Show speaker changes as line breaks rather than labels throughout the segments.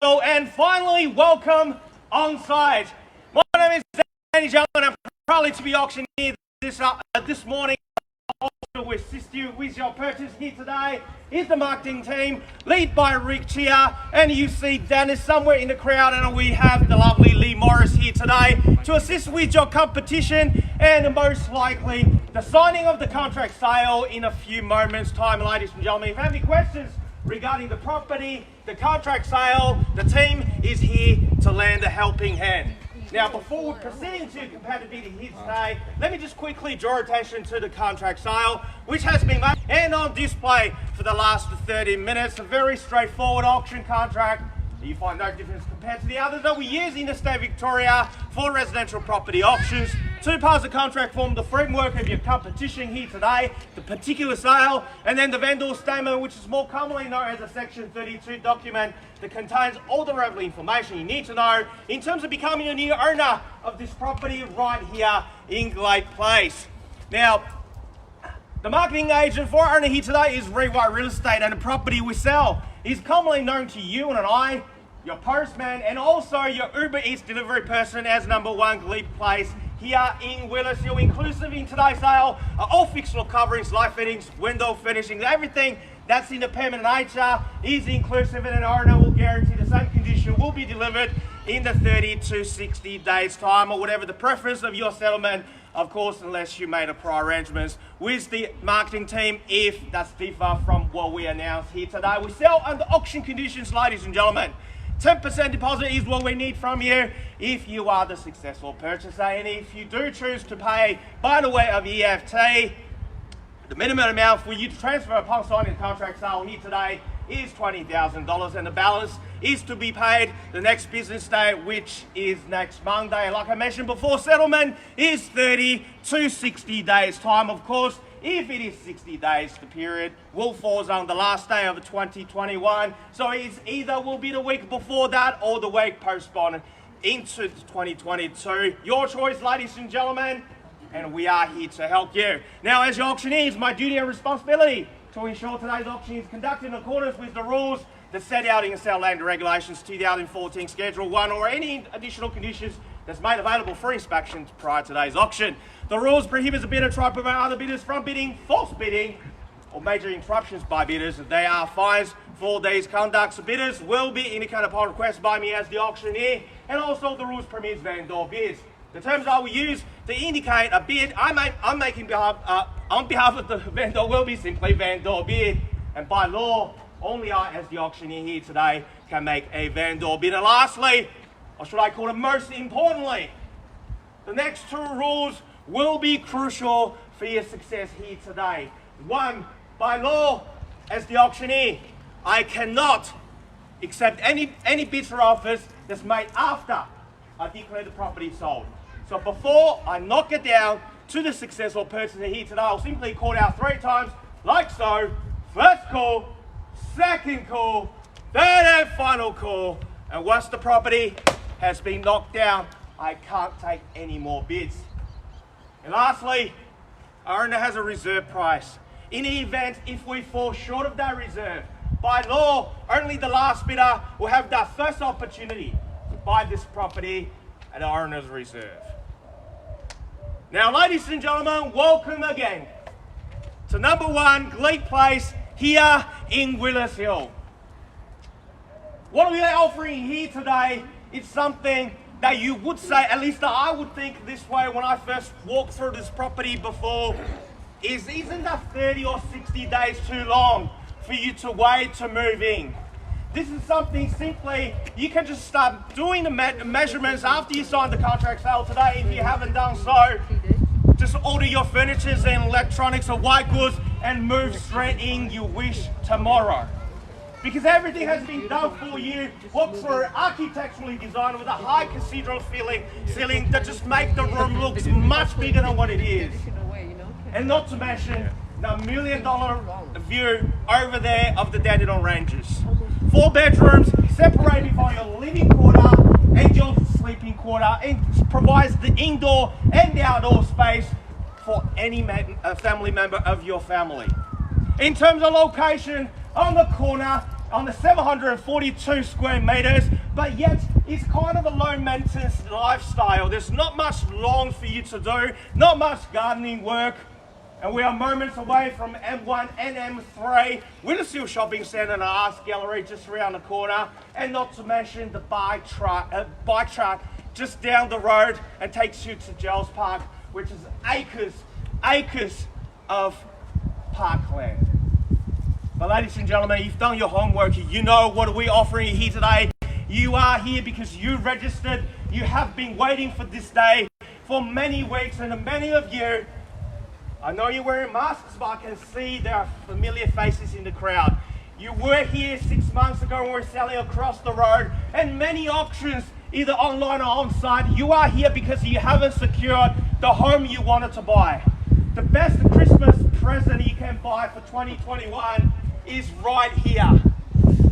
And finally, welcome on site. My name is Danny Jones and I'm proud to be auctioneer this morning. To assist you with your purchase here today is the marketing team, led by Cheah, and you see Dennis somewhere in the crowd, and we have the lovely Lee Morris here today to assist with your competition and most likely the signing of the contract sale in a few moments time. Ladies and gentlemen, if you have any questions regarding the property, the contract sale, the team is here to lend a helping hand. Now, before we proceed to compatibility here today, let me just quickly draw attention to the contract sale, which has been made and on display for the last 30 minutes. A very straightforward auction contract. You find no difference compared to the others that we use in the state of Victoria for residential property auctions. Two parts of contract form the framework of your competition here today, the particular sale, and then the vendor statement, which is more commonly known as a Section 32 document that contains all the relevant information you need to know in terms of becoming a new owner of this property right here in Glebe Place. Now, the marketing agent for our owner here today is Waverley Real Estate, and the property we sell is commonly known to you and I, your postman, and also your Uber Eats delivery person as number 1 Glebe Place here in Waverley. Inclusive in today's sale are all fictional coverings, light fittings, window finishings, everything that's in the permanent nature is inclusive, and an owner will guarantee the same condition will be delivered in the 30 to 60 days time, or whatever the preference of your settlement, of course, unless you made a prior arrangements with the marketing team, if that's differ from what we announced here today. We sell under auction conditions, ladies and gentlemen. 10% deposit is what we need from you if you are the successful purchaser, and if you do choose to pay by the way of EFT, the minimum amount for you to transfer upon signing the contract sale here today is $20,000, and the balance is to be paid the next business day, which is next Monday. Like I mentioned before, settlement is 30 to 60 days time. Of course, if it is 60 days, the period will fall on the last day of 2021. So it's either will be the week before that or the week postponed into 2022. Your choice, ladies and gentlemen, and we are here to help you. Now, as your auctioneer, it's my duty and responsibility to ensure today's auction is conducted in accordance with the rules that set out in the Sale Land Regulations 2014 Schedule 1, or any additional conditions that's made available for inspection prior to today's auction. The rules prohibit the bidder try to prevent other bidders from bidding, false bidding, or major interruptions by bidders. There are fines for these conducts. The bidders will be indicated upon request by me as the auctioneer, and also the rules permits vendor bids. The terms I will use to indicate a bid I'm making on behalf of the vendor will be simply vendor bid, and by law, only I as the auctioneer here today can make a vendor bid. And lastly, or should I call it most importantly, the next two rules will be crucial for your success here today. 1, by law, as the auctioneer, I cannot accept any bids or offers that's made after I declare the property sold. So before I knock it down to the successful purchaser here today, I'll simply call out 3 times, like so. First call, second call, third and final call. And once the property has been knocked down, I can't take any more bids. And lastly, our owner has a reserve price. In the event if we fall short of that reserve, by law, only the last bidder will have that first opportunity to buy this property at our owner's reserve. Now, ladies and gentlemen, welcome again to number 1 Glebe Place here in Willis Hill. What we are offering here today is something that you would say, at least that I would think this way when I first walked through this property before, isn't that 30 or 60 days too long for you to wait to move in? This is something simply you can just start doing the measurements after you sign the contract sale today. If you haven't done so, just order your furniture and electronics or white goods and move straight in you wish tomorrow. Because everything has been done for you, worked for architecturally designed with a high cathedral ceiling that just make the room look much bigger than what it is. And not to mention the $1 million view over there of the Dandenong Ranges. 4 bedrooms separated by your living quarter and your sleeping quarter, and provides the indoor and the outdoor space for any family member of your family. In terms of location, on the corner on the 742 square meters, but yet it's kind of a low maintenance lifestyle. There's not much lawn for you to do, not much gardening work, and we are moments away from M1 and M3 with a Seal Shopping Centre and an arts gallery just around the corner, and not to mention the bike track just down the road and takes you to Giles Park, which is acres of parkland. But ladies and gentlemen, you've done your homework. You know what we're offering you here today. You are here because you registered. You have been waiting for this day for many weeks, and many of you, I know you're wearing masks, but I can see there are familiar faces in the crowd. You were here 6 months ago when we were selling across the road, and many auctions, either online or on-site. You are here because you haven't secured the home you wanted to buy. The best Christmas present you can buy for 2021 is right here.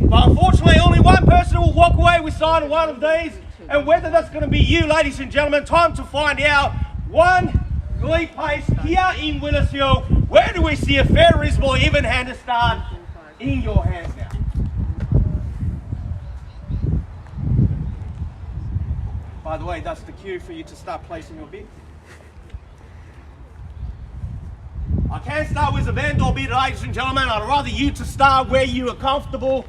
But unfortunately, only one person will walk away with signing one of these, and whether that's going to be you, ladies and gentlemen, time to find out. One Glebe place here in Willishill. Where do we see a fair, reasonable, even-handed start in your hands now? By the way, that's the cue for you to start placing your bid. I can start with a vendor bid, ladies and gentlemen. I'd rather you to start where you are comfortable.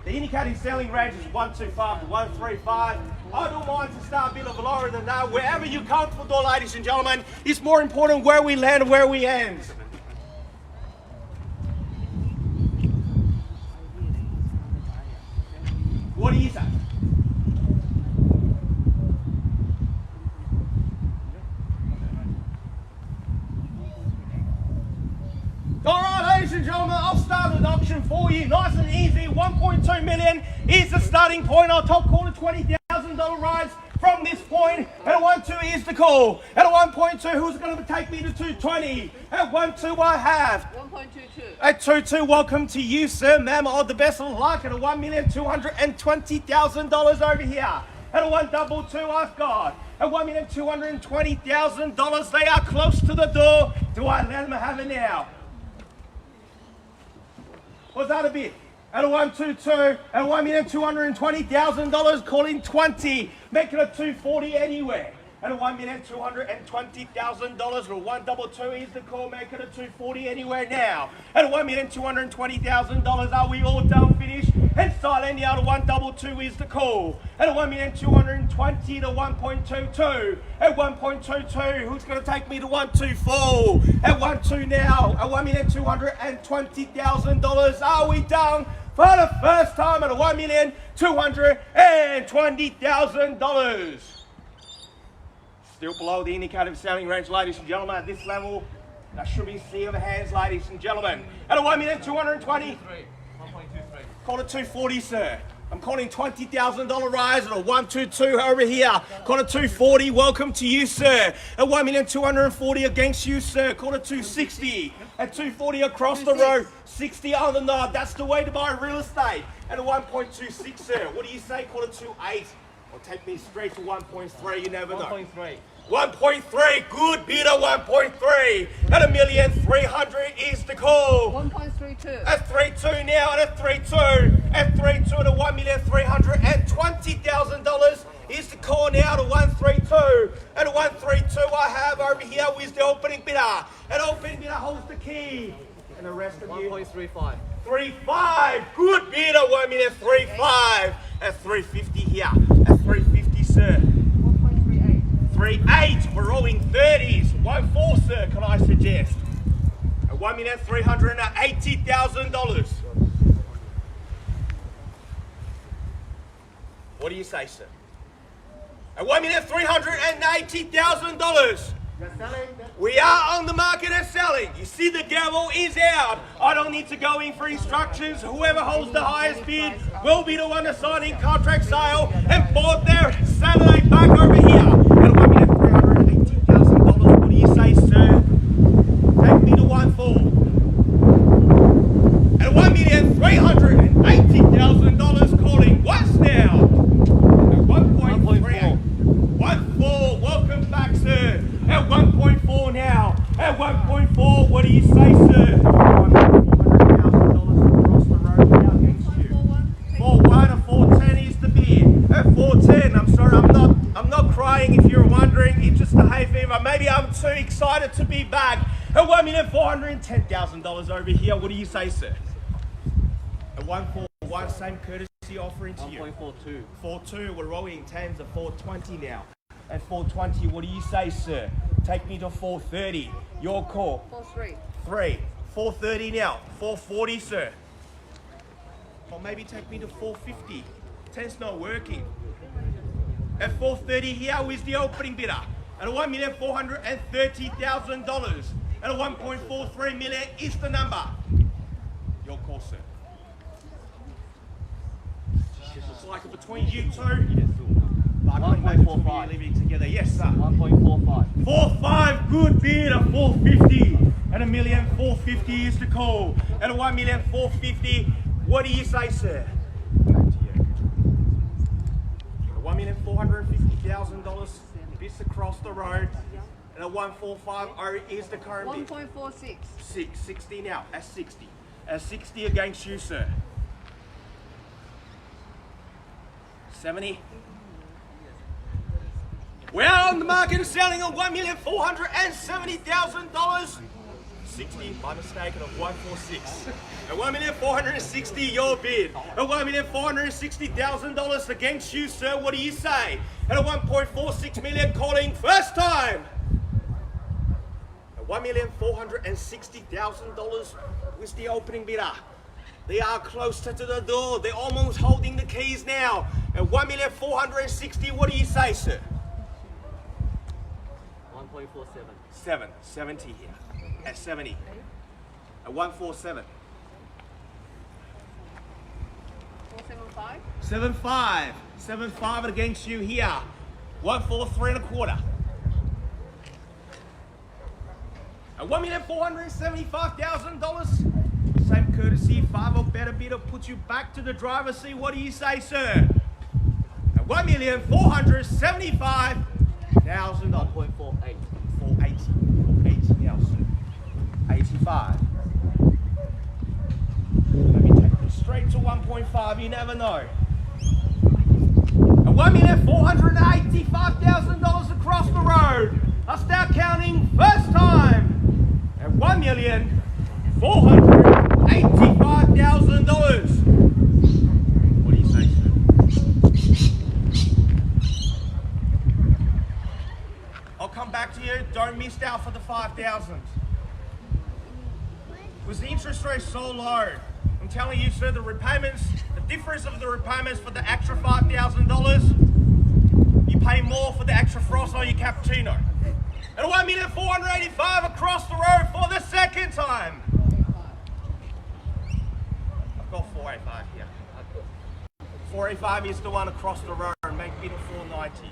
The indicated selling range is 125 to 135. I don't mind to start a bit of lower than that. Wherever you're comfortable, ladies and gentlemen, it's more important where we land and where we end. What do you say? Alright, ladies and gentlemen, I'll start an auction for you. Nice and easy. 1.2 million is the starting point. I'll top corner $20,000 rides from this point. At a 1-2 is the call. At a 1.2, who's going to take me to 220? At 1-2, I have
1.22.
At 2-2, welcome to you, sir, ma'am. All the best of luck. At a $1,220,000 over here. At a 1-2-2, I've got at $1,220,000. They are close to the door. Do I let them have it now? What's that a bit? At a 1-2-2, at $1,220,000, calling 20, making it 240 anywhere. At a $1,220,000, or 1-2-2 is the call, making it 240 anywhere now. At a $1,220,000, are we all done, finished? And silent out, a 1-2-2 is the call. At a $1,220,000 to 1.22. At 1.22, who's going to take me to 124? At 1-2 now, at $1,220,000, are we done? For the first time at a $1,220,000. Still below the indicated selling range, ladies and gentlemen. At this level, that should be a sea of hands, ladies and gentlemen. At a $1,220,000,
1.23.
call it 240, sir. I'm calling $20,000 rise at a 1-2-2 over here. Call it 240. Welcome to you, sir. At $1,240,000 against you, sir. Call it 260. At 240 across the road. 60 on the nod. That's the way to buy real estate. At a 1.26, sir. What do you say? Call it 2.8. Or take me straight to 1.3. You never know.
1.3.
1.3. Good bidder. 1.3. At $1,300,000 is the call.
1.32.
At 3.2 now, and at 3.2, at 3.2 to $1,320,000 is the call now to 1.32. At 1.32 I have over here with the opening bidder. And opening bidder holds the key. And the rest of you.
1.35.
3.5. Good bidder, $1,350,000. At 3.50 here. At 3.50, sir.
1.38.
3.8. We're rolling 30s. 1.4, sir, can I suggest? At $1,380,000. What do you say, sir? At $1,380,000. We are on the market and selling. You see the gavel is out. I don't need to go in for instructions. Whoever holds the highest bid will be the one assigning contract sale and bought their Saturday back over here. At $1,380,000. What do you say, sir? Take me to 1.4. At $1,380,000 calling once now. At 1.4. 1.4. Welcome back, sir. At 1.4 now. At 1.4, what do you say, sir? $100,000 across the road now. Mr. Hay Fever. Maybe I'm too excited to be back. At $1,410,000 over here. What do you say, sir? At 141, same courtesy offering to you.
1.42.
4.2, we're rolling tens at 420 now. At 420, what do you say, sir? Take me to 430. Your call.
4-3.
3. 430 now. 440, sir. Or maybe take me to 450. 10's not working. At 430 here, who is the opening bidder? At $1,430,000. At 1.43 million is the number. Your call, sir. It's like between you two. But I can't
1.45.
living together. Yes, sir.
1.45.
4.5, good bid at 450. At $1,450,000 is the call. At $1,450,000, what do you say, sir? $1,450,000 bids across the road. And at 1.450 is the current bid.
1.46.
60 now. At 60. At 60 against you, sir. 70. Well, the market is selling at $1,470,000. 60, my mistake, at 146. At $1,460,000, your bid. At $1,460,000 against you, sir. What do you say? At a 1.46 million, calling first time. At $1,460,000 was the opening bidder. They are closer to the door. They're almost holding the keys now. At $1,460,000, what do you say, sir?
1.47.
70 here. At 70. At 147.
475.
75. 75 against you here. 143.25. At $1,475,000. Same courtesy, 5 or better bidder puts you back to the driver's seat. What do you say, sir? At $1,475,000.
1.48.
480 now, sir. 85. Maybe take it straight to 1.5, you never know. At $1,485,000 across the road. I'll start counting first time. At $1,485,000. What do you say, sir? I'll come back to you. Don't miss out for the 5,000. Was the interest rate so low? I'm telling you, sir, the repayments, the difference of the repayments for the extra $5,000, you pay more for the extra frost on your cappuccino. And $1,485,000 across the road for the second time. I've got 485 here. 485 is the one across the road. Make bid of 490.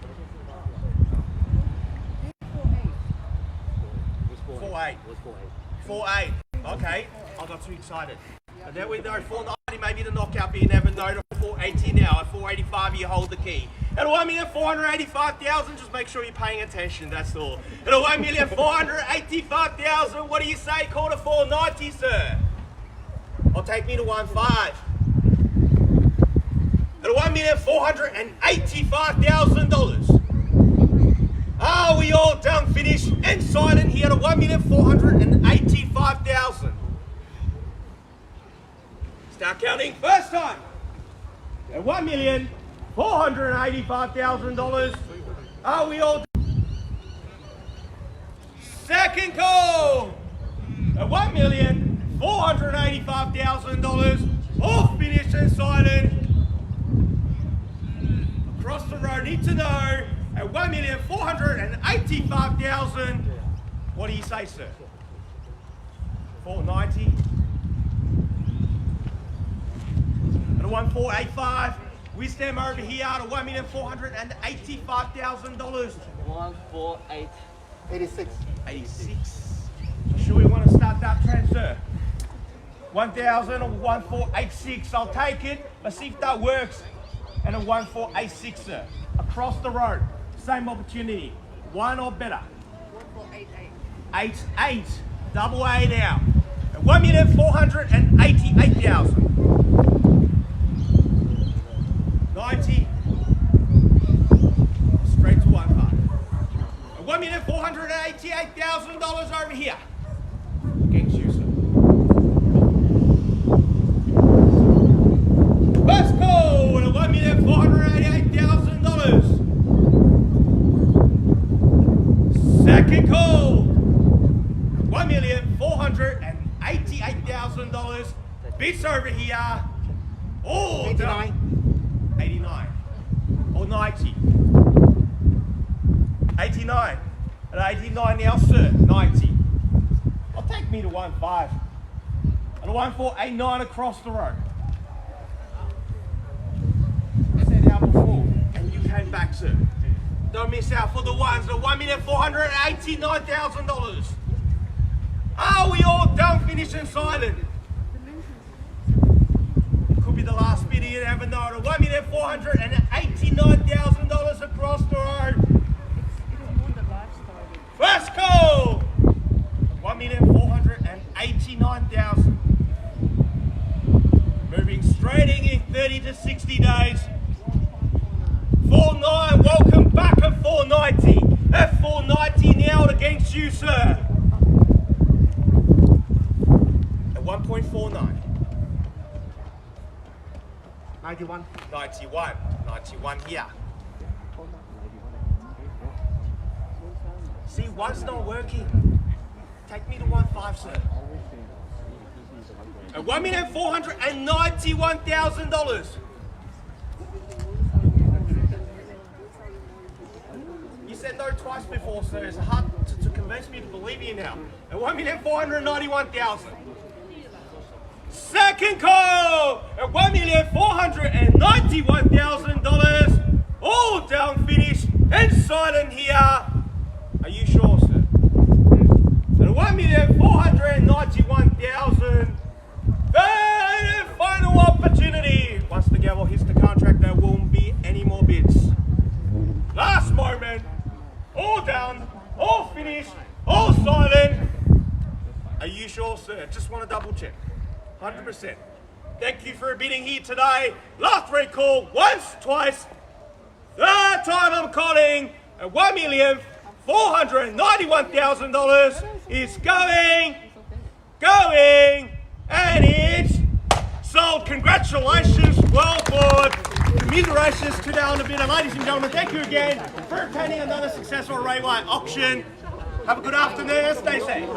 48. 48. Okay, I got too excited. And there we go, 490 maybe the knockout, but you never know. To 480 now. At 485 you hold the key. At $1,485,000, just make sure you're paying attention, that's all. At $1,485,000, what do you say? Call to 490, sir. Or take me to 1.5. At $1,485,000. Are we all done, finished, and silent here at $1,485,000? Start counting first time. At $1,485,000. Are we all done? Second call. At $1,485,000. All finished and silent. Across the road, need to know. At $1,485,000. What do you say, sir? 490. At a 1,485. We stand over here at $1,485,000.
148.
86.
86. Sure we want to start that trend, sir? 1,000 or 1,486. I'll take it. Let's see if that works. And a 1,486, sir. Across the road. Same opportunity. One or better.
1.488.
88. Double A now. At $1,488,000. 90. Straight to 1.5. At $1,000 over here. Against you, sir. First call at $1,488,000. Second call, $1,488,000. Bids over here. All
89.
89 or 90. 89. At 89 now, sir. 90. I'll take me to 1.5. And a 1.489 across the road. I said out before, and you came back, sir. Don't miss out for the ones, the $1,489,000. Are we all done, finished, and silent? Could be the last bid, you never know. The $1,489,000 across the road. First call, $1,489,000. Moving straight in 30 to 60 days. 4.9, welcome back at 4.90. At 4.90 now against you, sir. At 1.49.
91.
91. 91 here. See, one's not working. Take me to 1.5, sir. At $1,491,000. You said no twice before, sir. It's hard to convince me to believe you now. At $1,491,000. Second call at $1,491,000. All down, finished, and silent here. Are you sure, sir? At $1,491,000. Third and final opportunity. Once the gavel hits the contract, there won't be any more bids. Last moment. All down, all finished, all silent. Are you sure, sir? Just want to double check. 100%. Thank you for bidding here today. Last three call, once, twice. Third time I'm calling at $1,491,000 is going, and it's sold. Congratulations, well bought. Commiserations to down the bidder. Ladies and gentlemen, thank you again for attending another successful railway auction. Have a good afternoon. Stay safe.